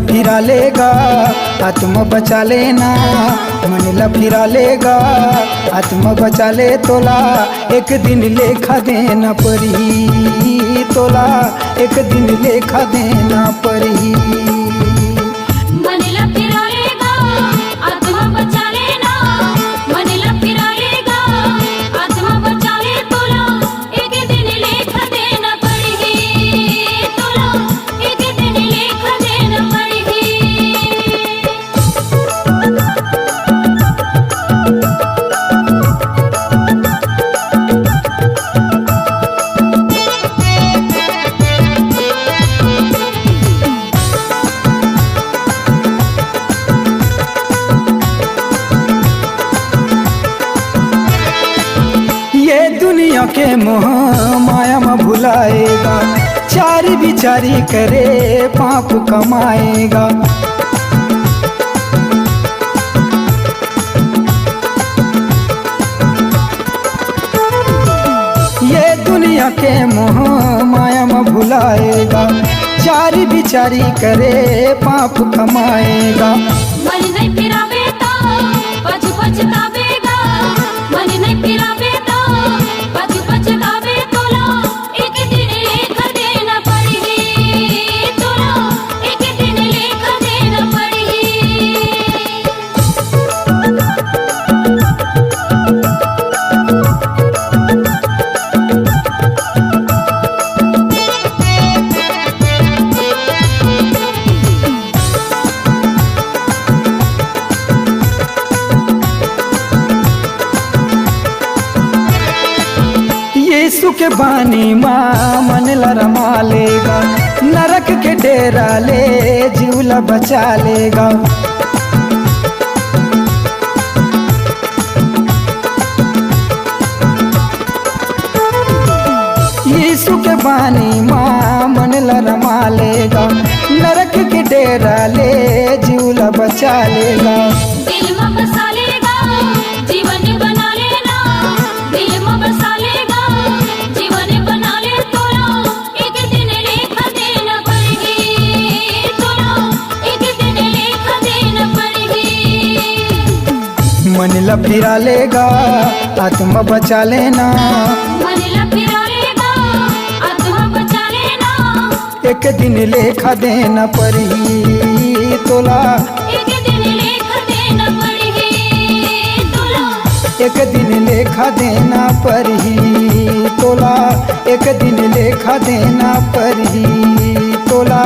फिरा लेगा आत्मा बचा लेना, मन ला फिरा लेगा आत्मा बचा ले तोला, एक दिन लेखा देना पड़ी तोला, एक दिन लेखा देना पड़ी। मन ला फिरा लेगा आत्मा बचा लेना, मन ला फिरा लेगा आत्मा बचा ले तोला, एक दिन लेखा देना पड़ेगी तोला, एक दिन लेखा देना पड़ेगी। दुनिया के मोह माया में भुलाएगा, चारी बिचारी करे पाप कमाएगा। ये दुनिया के मोह माया में भुलाएगा, चारी बिचारी करे पाप कमाएगा। मन नहीं फिरावे तो पछतावेगा, मन नहीं फिरावे तो पछतावे तोला, एक दिन लेखा देना पड़ेगी तोला, एक दिन लेखा देना पड़ेगी। यीशु के बानी माँ मन ला रमा लेगा, नरक के डेरा ले जीवला बचा लेगा। यीशु के बानी माँ मन ला रमा लेगा, नरक के डेरा ले जीवला बचा लेगा। दिल में बसा लेगा जीवन बना लेना, दिल में बसा लेगा जीवन बना ले तोला, एक दिन लेखा देना पड़ेगी तोला, एक दिन लेखा देना पड़ेगी। मन ला फिरा लेगा आत्मा बचा लेना, मन ला फिरा लेगा आत्मा बचा लेना, एक दिन लेखा देना पड़ी तोला, एक दिन लेखा देना पड़ेगी तोला, एक दिन लेखा देना पड़ी तोला, एक दिन लेखा देना पड़ी तोला।